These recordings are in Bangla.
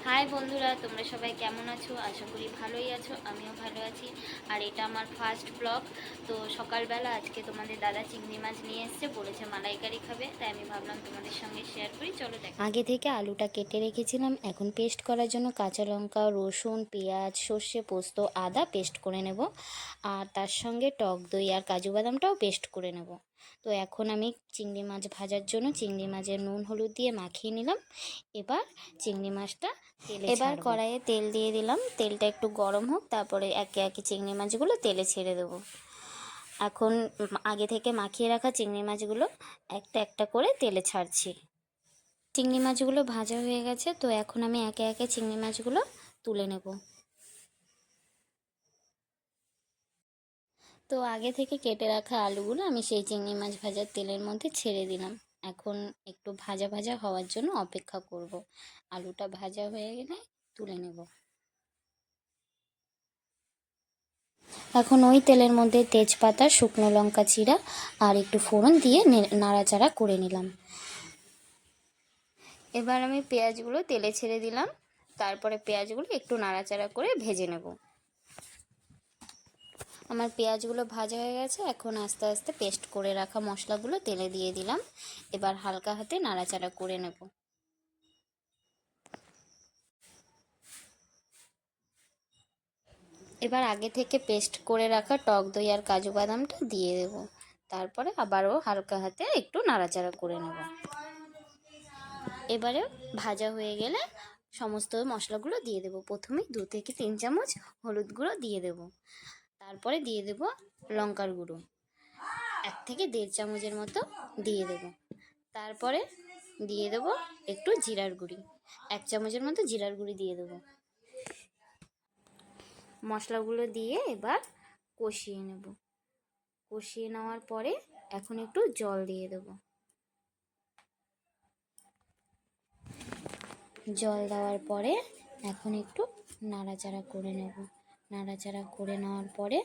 হাই বন্ধুরা, তোমরা সবাই কেমন আছো? আশা করি ভালোই আছো, আমিও ভালো আছি। আর এটা আমার ফার্স্ট ব্লগ। তো সকালবেলা আজকে তোমাদের দাদা চিংড়ি মাছ নিয়ে এসছে, বলেছে মালাইকারি খাবে, তাই আমি ভাবলাম তোমাদের সঙ্গে শেয়ার করি। চলো দেখো। আগে থেকে আলুটা কেটে রেখেছিলাম, এখন পেস্ট করার জন্য কাঁচা লঙ্কা, রসুন, পেঁয়াজ, সর্ষে, পোস্ত, আদা পেস্ট করে নেব। আর তার সঙ্গে টক দই আর কাজু বাদামটাও পেস্ট করে নেব। তো এখন আমি চিংড়ি মাছ ভাজার জন্য চিংড়ি মাছের নুন হলুদ দিয়ে মাখিয়ে নিলাম। এবার চিংড়ি মাছটা এবার কড়াইয়ে তেল দিয়ে দিলাম, তেলটা একটু গরম হোক, তারপরে একে একে চিংড়ি মাছগুলো তেলে ছেড়ে দেবো। এখন আগে থেকে মাখিয়ে রাখা চিংড়ি মাছগুলো একটা একটা করে তেলে ছাড়ছি। চিংড়ি মাছগুলো ভাজা হয়ে গেছে, তো এখন আমি একে একে চিংড়ি মাছগুলো তুলে নেব। তো আগে থেকে কেটে রাখা আলুগুলো আমি সেই চিংড়ি মাছ ভাজার তেলের মধ্যে ছেড়ে দিলাম। এখন একটু ভাজা ভাজা হওয়ার জন্য অপেক্ষা করব। আলুটা ভাজা হয়ে গেলে তুলে নেব। এখন ওই তেলের মধ্যে তেজপাতা, শুকনো লঙ্কা চিরা আর একটু ফোড়ন দিয়ে নাড়াচাড়া করে নিলাম। এবার আমি পেঁয়াজগুলো তেলে ছেড়ে দিলাম, তারপরে পেঁয়াজগুলো একটু নাড়াচাড়া করে ভেজে নেব। আমার পেঁয়াজগুলো ভাজা হয়ে গেছে, এখন আস্তে আস্তে পেস্ট করে রাখা মশলাগুলো তেলে দিয়ে দিলাম। এবার হালকা হাতে নাড়াচাড়া করে নেব। এবার আগে থেকে পেস্ট করে রাখা টক দই আর কাজু বাদামটা দিয়ে দেব। তারপরে আবারও হালকা হাতে একটু নাড়াচাড়া করে নেব। এবারে ভাজা হয়ে গেলে সমস্ত মশলাগুলো দিয়ে দেব। প্রথমে 2 থেকে 3 চামচ হলুদ গুঁড়ো দিয়ে দেব। তারপরে দিয়ে দেব লঙ্কার গুঁড়ো 1 থেকে 1.5 চামচের মতো দিয়ে দেব। তারপরে দিয়ে দেব একটু জিরার গুঁড়ি, 1 চামচের মতো জিরার গুঁড়ি দিয়ে দেব। মশলাগুলো দিয়ে এবার কষিয়ে নেব। কষিয়ে নেওয়ার পরে এখন একটু জল দিয়ে দেব। জল দেওয়ার পরে এখন একটু নাড়াচাড়া করে নেব। নাড়াচাড়া করে নেওয়ার পরে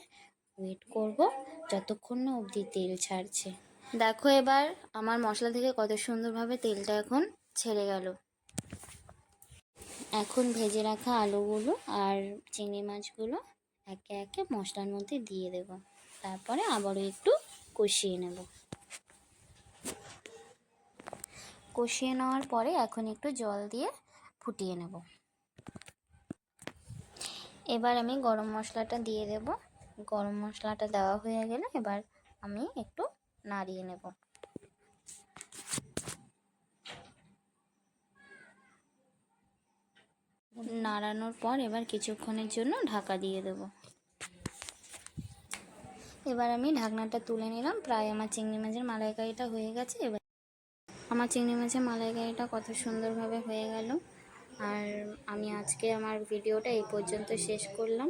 ওয়েট করব যতক্ষণ না অবধি তেল ছাড়ছে। দেখো এবার আমার মশলা থেকে কত সুন্দরভাবে তেলটা এখন ছেড়ে গেল। এখন ভেজে রাখা আলুগুলো আর চিংড়ি মাছগুলো একে একে মশলার মধ্যে দিয়ে দেব। তারপরে আবারও একটু কষিয়ে নেব। কষিয়ে নেওয়ার পরে এখন একটু জল দিয়ে ফুটিয়ে নেব। এবার আমি গরম মশলাটা দিয়ে দেব। গরম মশলাটা দেওয়া হয়ে গেলে এবার আমি একটু নাড়িয়ে নেব। নাড়ানোর পর এবার কিছুক্ষণের জন্য ঢাকা দিয়ে দেব। এবার আমি ঢাকনাটা তুলে নিলাম। প্রায় আমার চিংড়ি মাছের মালাইকারিটা হয়ে গেছে। এবার আমার চিংড়ি মাছের মালাইকারিটা কত সুন্দরভাবে হয়ে গেল। আর আমি আজকে আমার ভিডিওটা এই পর্যন্ত শেষ করলাম।